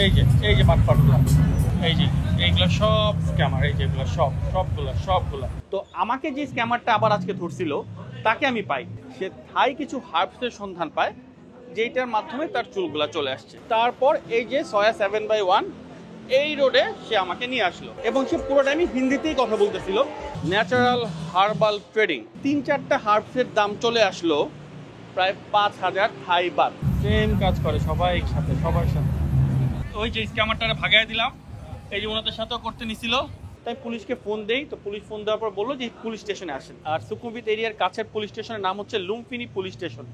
এই যে বাটপাটগুলো, এইগুলো সব স্ক্যামার, যেগুলো সবগুলো। তো আমাকে যে স্ক্যামারটা আবার আজকে ধরছিল তাকে আমি পাই। সে থাই কিছু হার্বসের সন্ধান পায় যেটার মাধ্যমে তার চুলগুলা চলে আসছে। তারপর এই যে সয়া 7/1 এই রোডে সে আমাকে নিয়ে আসলো এবং সে পুরো টাইমই হিন্দিতেই কথা বলতেছিল। ন্যাচারাল হার্বাল ট্রেডিং, 3-4টা হার্বসের দাম চলে আসলো প্রায় 5,000 থাই বাত। সেম কাজ করে সবার সাথে। ওই যে স্ক্যামারটারে ভাগাই দিলাম, এই যে ওনাদের সাথেও করতে নিছিল, তাই পুলিশকে ফোন দেই। তো পুলিশ ফোন দেওয়ার পর বললো যে পুলিশ স্টেশনে আসেন। আর সুকুমবিট এরিয়ার কাছের পুলিশ স্টেশনের নাম হচ্ছে লুম্ফিনী পুলিশ স্টেশন।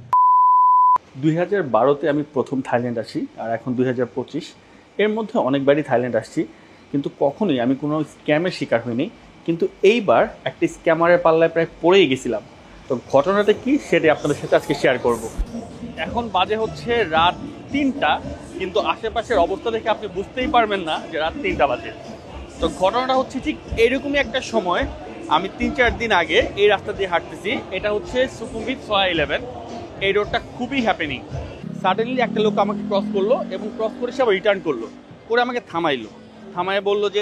2012-তে আমি প্রথম থাইল্যান্ড আসি, আর এখন 2025। এর মধ্যে অনেকবারই থাইল্যান্ড আসছি, কিন্তু কখনোই আমি কোনো স্ক্যামের শিকার হইনি। কিন্তু এইবার একটা স্ক্যামারের পাল্লায় প্রায় পড়েই গেছিলাম। তো ঘটনাটা কি সেটাই আপনাদের সাথে আজকে শেয়ার করব। এখন বাজে হচ্ছে রাত 3টা, কিন্তু আশেপাশের অবস্থা দেখে আপনি বুঝতেই পারবেন না যে রাত 3টা বাজে। তো ঘটনাটা হচ্ছে ঠিক এরকমই একটা সময়। আমি 3-4 দিন আগে এই রাস্তা দিয়ে হাঁটতেছি, এটা হচ্ছে সুকুমবিট সয়া 11। এই রোডটা খুবই হ্যাপেনিং। সাডেনলি একটা লোক আমাকে ক্রস করলো এবং ক্রস করে সে আবার রিটার্ন করলো, করে আমাকে থামায় বললো যে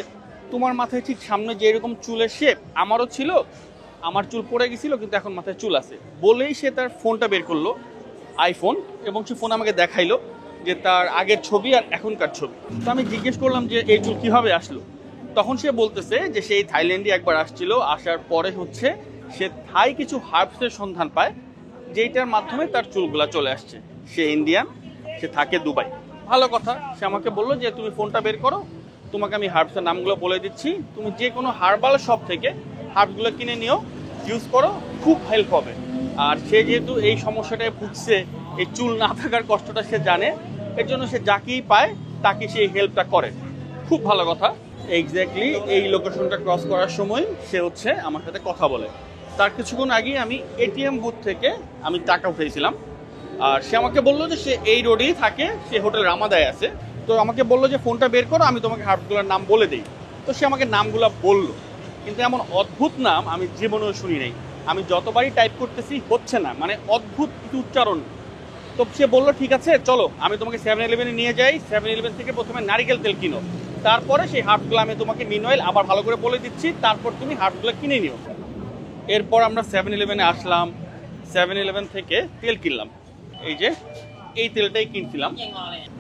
তোমার মাথায় ঠিক সামনে যে এরকম চুলের শেপ আমারও ছিল, আমার চুল পড়ে গেছিলো কিন্তু এখন মাথায় চুল আছে। বলেই সে তার ফোনটা বের করলো, আইফোন, এবং সে ফোন আমাকে দেখাইলো যে তার আগের ছবি আর এখনকার ছবি। তো আমি জিজ্ঞেস করলাম যে এই চুল কীভাবে আসলো। তখন সে বলতেছে যে সেই থাইল্যান্ডে একবার আসছিল, আসার পরে হচ্ছে সে থাই কিছু হার্বসের সন্ধান পায় যেটার মাধ্যমে তার চুলগুলা চলে আসছে। সে ইন্ডিয়ান, সে থাকে দুবাই। ভালো কথা, সে আমাকে বললো যে তুমি ফোনটা বের করো, তোমাকে আমি হার্বসের নামগুলো বলে দিচ্ছি, তুমি যে কোনো হার্বাল শপ থেকে হার্বসগুলো কিনে নিও, ইউজ করো, খুব হেল্প হবে। আর সে যেহেতু এই সমস্যাটায় ভুগছে, এই চুল না থাকার কষ্টটা সে জানে, এর জন্য সে যাকেই পায় তাকে সেই হেল্পটা করে। খুব ভালো কথা। এক্স্যাক্টলি এই লোকেশনটা ক্রস করার সময় সে হচ্ছে আমার সাথে কথা বলে। তার কিছুক্ষণ আগেই আমি এটিএম বুথ থেকে আমি টাকা উঠেছিলাম। আর সে আমাকে বললো যে সে এই রোডেই থাকে, সে হোটেল রামাদায় আছে। তো আমাকে বললো যে ফোনটা বের করো, আমি তোমাকে হার্বসগুলোর নাম বলে দিই। তো সে আমাকে নামগুলো বললো, কিন্তু এমন অদ্ভুত নাম আমি জীবনেও শুনি নাই। আমি যতবারই টাইপ করতেছি হচ্ছে না, মানে অদ্ভুত কিছু উচ্চারণ। তো সে বললো ঠিক আছে চলো, আমি তোমাকে 7-Eleven নিয়ে যাই, 7-Eleven থেকে প্রথমে নারিকেল তেল কিনো, তারপরে সেই হার্বসগুলো আমি তোমাকে মিনওয়াইল আবার ভালো করে বলে দিচ্ছি, তারপর তুমি হার্বসগুলো কিনে নিও। এরপর আমরা 7-Eleven আসলাম, 7-Eleven থেকে তেল কিনলাম। এই যে এই তেলটাই কিনছিলাম।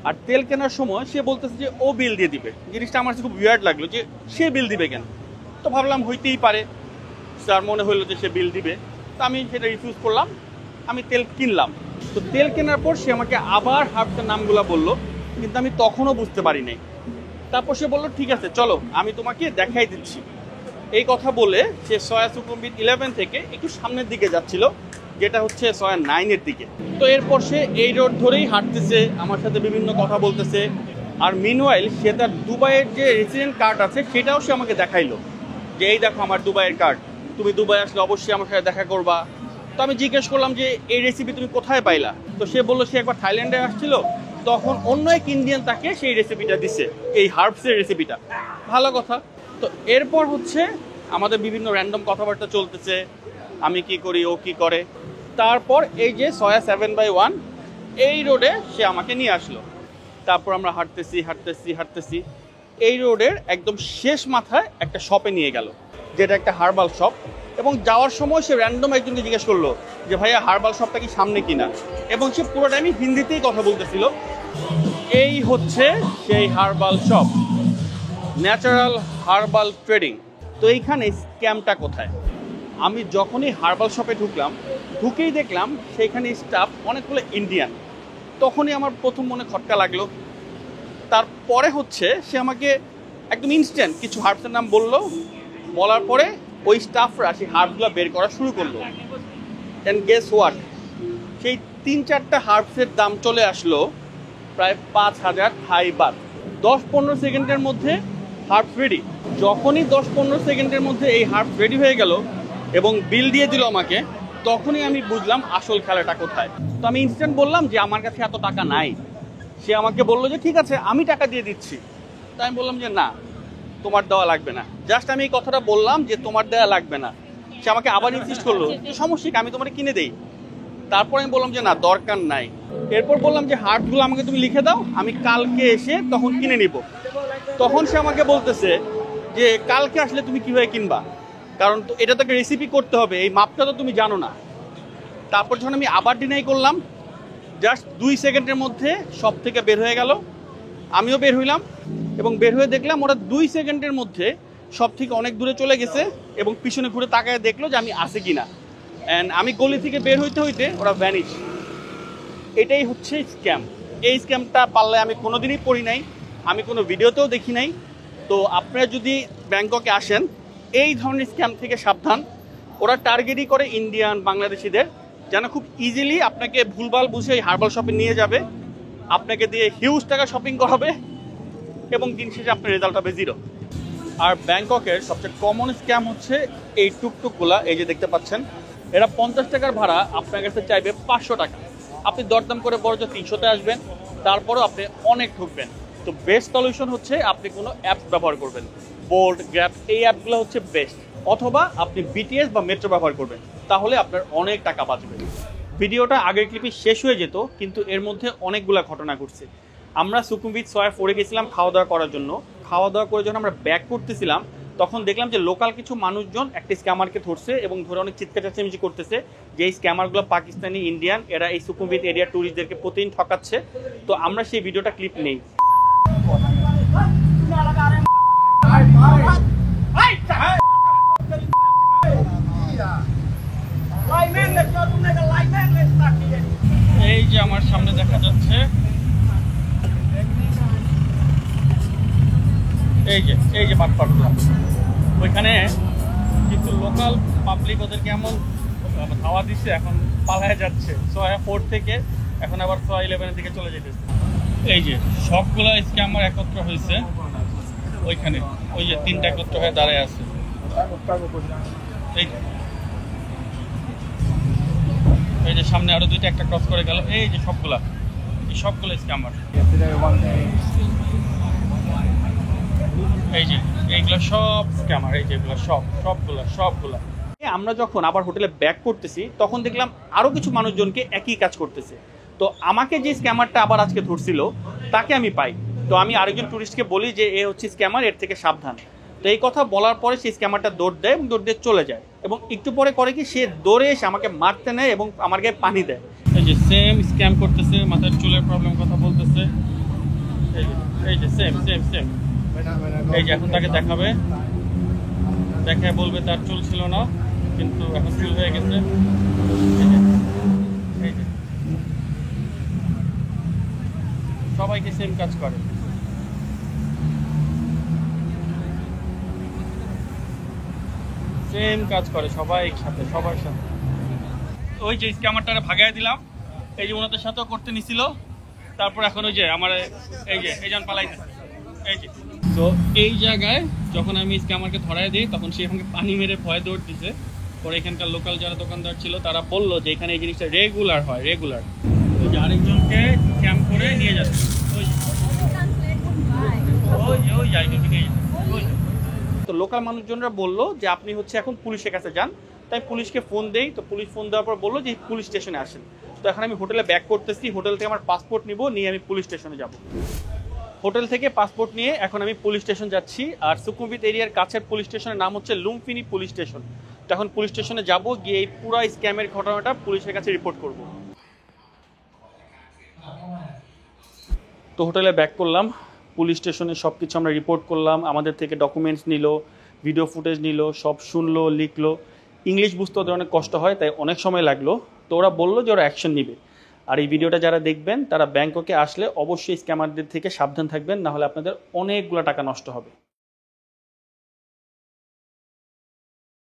আর তেল কেনার সময় সে বলতেছে যে ও বিল দিয়ে দিবে। জিনিসটা আমার খুব উইয়ার্ড লাগলো যে সে বিল দিবে কেন। তো ভাবলাম হইতেই পারে, স্যার মনে হইলো যে সে বিল দিবে। তো আমি সেটা রিফিউজ করলাম, আমি তেল কিনলাম। তো তেল কেনার পর সে আমাকে আবার হার্বসের নামগুলো বললো, কিন্তু আমি তখনও বুঝতে পারি নাই। তারপর সে বললো ঠিক আছে চলো, আমি তোমাকে দেখাই দিচ্ছি। এই কথা বলে সে সয়া সুকুমবিট 11 থেকে একটু সামনের দিকে যাচ্ছিল, যেটা হচ্ছে সয়া 9-এর দিকে। তো এরপর সে এই রোড ধরেই হাঁটতেছে, আমার সাথে বিভিন্ন কথা বলতেছে। আর মিনওয়াইল সে তার দুবাইয়ের যে রেসিডেন্ট কার্ড আছে সেটাও সে আমাকে দেখাইলো, যে এই দেখো আমার দুবাইয়ের কার্ড, তুমি দুবাই আসলে অবশ্যই আমার সাথে দেখা করবা। তো আমি জিজ্ঞেস করলাম যে এই রেসিপি তুমি কোথায় পাইলা। তো সে বললো সে একবার থাইল্যান্ডে আসছিল, তখন অন্য এক ইন্ডিয়ান তাকে সেই রেসিপিটা দিছে, এই হার্বসের রেসিপিটা। ভালো কথা। তো এরপর হচ্ছে আমাদের বিভিন্ন র্যান্ডম কথাবার্তা চলতেছে, আমি কি করি ও কি করে। তারপর এই যে সয়া 7/1 এই রোডে সে আমাকে নিয়ে আসলো। তারপর আমরা হাঁটতেছি, এই রোডের একদম শেষ মাথায় একটা শপে নিয়ে গেল, যেটা একটা হার্বাল শপ। এবং যাওয়ার সময় সে র্যান্ডম একজনকে জিজ্ঞেস করলো যে ভাইয়া হার্বাল শপটা কি সামনে কিনা, এবং সে পুরো টাইমই হিন্দিতেই কথা বলতেছিল। এই হচ্ছে সেই herbal shop, natural herbal trading. তো এইখানে স্ক্যামটা কোথায়? আমি যখনই হার্বাল শপে ঢুকেই দেখলাম সেইখানে স্টাফ অনেকগুলো ইন্ডিয়ান। তখনই আমার প্রথম মনে খটকা লাগলো। তারপরে হচ্ছে সে আমাকে একদম ইনস্ট্যান্ট কিছু হার্বসের নাম বলার পরে ওই স্টাফরা সেই হার্বসগুলো বের করা শুরু করলো। অ্যান্ড গেস হোয়াট, সেই 3-4টা হার্বসের দাম চলে আসলো প্রায় 5,000 থাই বাত। 10-15 সেকেন্ডের মধ্যে হার্বস রেডি। যখনই 10-15 সেকেন্ডের মধ্যে এই হার্বস রেডি হয়ে গেল এবং বিল দিয়ে দিল আমাকে, তখনই আমি বুঝলাম আসল খেলাটা কোথায়। তো আমি ইনস্ট্যান্ট বললাম যে আমার কাছে এত টাকা নাই। সে আমাকে বললো যে ঠিক আছে আমি টাকা দিয়ে দিচ্ছি। তাই আমি বললাম যে না, তোমার দেওয়া লাগবে না। জাস্ট আমি এই কথাটা বললাম যে তোমার দেওয়া লাগবে না। সে আমাকে আবার ইনসিস্ট করলো যে সমস্যা কি, আমি তোমাকে কিনে দেই। তারপর আমি বললাম যে না, দরকার নাই। এরপর বললাম যে হার্টগুলো আমাকে তুমি লিখে দাও, আমি কালকে এসে তখন কিনে নিব। তখন সে আমাকে বলতেছে যে কালকে আসলে তুমি কিভাবে কিনবা, কারণ তো এটা তো রেসিপি করতে হবে, এই মাপটা তো তুমি জানো না। তারপর যখন আমি আবার ডিনাই করলাম, জাস্ট 2 সেকেন্ডের মধ্যে সব থেকে বের হয়ে গেল। আমিও বের হইলাম এবং বের হয়ে দেখলাম ওরা 2 সেকেন্ডের মধ্যে সব থেকে অনেক দূরে চলে গেছে এবং পিছনে ঘুরে তাকায় দেখলো যে আমি আসি কিনা। অ্যান্ড আমি গলি থেকে বের হইতে হইতে ওরা ভ্যানিশ। এটাই হচ্ছে স্ক্যাম। এই স্ক্যামটা পাল্লায় আমি কোনোদিনই পড়ি নাই, আমি কোনো ভিডিওতেও দেখি নাই। তো আপনারা যদি ব্যাংককে আসেন, এই ধরনের স্ক্যাম থেকে সাবধান। ওরা টার্গেটই করে ইন্ডিয়ান, বাংলাদেশিদের, যেন খুব ইজিলি আপনাকে ভুলভাল বুঝে এই হার্বাল শপে নিয়ে যাবে, আপনাকে দিয়ে হিউজ টাকা শপিং করাবে এবং দিন শেষে আপনার রেজাল্ট হবে 0। আর ব্যাংককের সবচেয়ে কমন স্ক্যাম হচ্ছে এই টুকটুকগুলা। এই যে দেখতে পাচ্ছেন, এরা 50 টাকার ভাড়া আপনার কাছে চাইবে 500 টাকা। আপনি দরদাম করে বড় যে 300-তে আসবেন, তারপরেও আপনি অনেক ঠকবেন। তো বেস্ট সলিউশন হচ্ছে আপনি কোনো অ্যাপ ব্যবহার করবেন। বোল্ট, গ্র্যাব, এই অ্যাপগুলো হচ্ছে বেস্ট। অথবা আপনি বিটিএস বা মেট্রো ব্যবহার করবেন, তাহলে আপনার অনেক টাকা বাঁচবে। ভিডিওটা আগের ক্লিপে শেষ হয়ে যেত, কিন্তু এর মধ্যে অনেকগুলো ঘটনা ঘটছে। আমরা সুকুমবিট স্কয়ার 4-এ গেছিলাম খাওয়া দাওয়া করার জন্য। খাওয়া দাওয়া করে যখন আমরা ব্যাক করতেছিলাম, তখন দেখলাম যে লোকাল কিছু মানুষজন একটা স্ক্যামারকে ধরছে এবং ধরে অনেক চিৎকার চেঁচামেচি করতেছে যে এই স্ক্যামারগুলো পাকিস্তানি, ইন্ডিয়ান, এরা এই সুকুমবিট এরিয়া ট্যুরিস্টদেরকে প্রতিদিন ঠকাচ্ছে। তো আমরা সেই ভিডিওটা ক্লিপ নেই। এই যে আমার সামনে দেখা যাচ্ছে, এই যে বাটপাড়া, ওইখানে কিন্তু লোকাল পাবলিক ওদেরকে এমন ধাওয়া দিচ্ছে, এখন পালায় যাচ্ছে। সোয়া 4 থেকে এখন আবার সোয়া 11-এর দিকে চলে যেতেছে। এই যে সবগুলো স্ক্যামার একত্র হয়েছে ওইখানে, ওই যে 3টা একত্র হয়ে দাঁড়ায় আছে। এই যে সামনে আরো 2টা, একটা ক্রস করে গেল। এই যে সবগুলো স্ক্যামার। এই যে এইগুলো সব স্ক্যামার। এই যে এগুলো সবগুলো। আমরা যখন আবার হোটেলে ব্যাক করতেছি, তখন দেখলাম আরো কিছু মানুষজনকে একই কাজ করতেছে। তো আমাকে যে স্ক্যামারটা আবার আজকে ধরছিল, তাকে আমি পাই। তো আমি আরেকজন টুরিস্টকে বলি যে এ হচ্ছে স্ক্যামার, এর থেকে সাবধান। তো এই কথা বলার পরে সেই স্ক্যামারটা দৌড় দেয় এবং দৌড় দিয়ে চলে যায়। এবং একটু পরে করে কি, সে দৌড়ে এসে আমাকে মারতে নেয় এবং আমার গায়ে পানি দেয়। এই যে সেম স্ক্যাম করতেছে, মাথার চুলের প্রবলেম কথা বলতেছে। এই যে সেম। এই যে এখন তাকে দেখাবে, দেখায় বলবে তার চুল ছিল না, কিন্তু এখন চুল হয়ে গেছে। এই যে সবাইকে সেম কাজ করে। সবাই একসাথে, সবার সাথে। ওই যে স্ক্যামারটারে ভাগায় দিলাম, এই যে ওনাদের সাথেও করতে নিছিল। তারপর এখন ওই যে আমার এই জন পালাইতেছে। এই যে তো এই জায়গায় যখন আমি স্ক্যামারকে ধরায় দিই, তখন সে আমাকে পানি মেরে ভয় দৌড় দিছে। পরে এখানকার লোকাল যারা দোকানদার ছিল, তারা বললো যে এখানে এই জিনিসটা রেগুলার হয়। ওই যে আরেকজনকে স্ক্যাম করে নিয়ে যাচ্ছে। তো লোকাল মানুষজনরা বললো যে আপনি হচ্ছে এখন পুলিশের কাছে যান। তাই পুলিশকে ফোন দেই। তো পুলিশ ফোন দেওয়ার পর বললো যে পুলিশ স্টেশনে আসেন। তো এখন আমি হোটেলে ব্যাক করতেছি, হোটেল থেকে আমার পাসপোর্ট নিয়ে আমি পুলিশ স্টেশনে যাব। হোটেল থেকে পাসপোর্ট নিয়ে এখন আমি পুলিশ স্টেশন যাচ্ছি। আর সুকুমবিট এরিয়ার কাছের পুলিশ স্টেশনের নাম হচ্ছে লুম্ফিনী পুলিশ স্টেশন। তো এখন পুলিশ স্টেশনে যাব, গিয়ে এই পুরো স্ক্যামের ঘটনাটা পুলিশের কাছে রিপোর্ট করব। তো হোটেলে ব্যাক করলাম, পুলিশ স্টেশনে সব কিছু আমরা রিপোর্ট করলাম। আমাদের থেকে ডকুমেন্টস নিল, ভিডিও ফুটেজ নিল, সব শুনলো, লিখলো। ইংলিশ বুঝতে ওদের অনেক কষ্ট হয়, তাই অনেক সময় লাগলো। তো ওরা বললো যে ওরা অ্যাকশন নিবে। আর এই ভিডিওটা যারা দেখবেন, তারা ব্যাংককে আসলে অবশ্যই স্ক্যামারদের থেকে সাবধান থাকবেন, নাহলে আপনাদের অনেকগুলো টাকা নষ্ট হবে।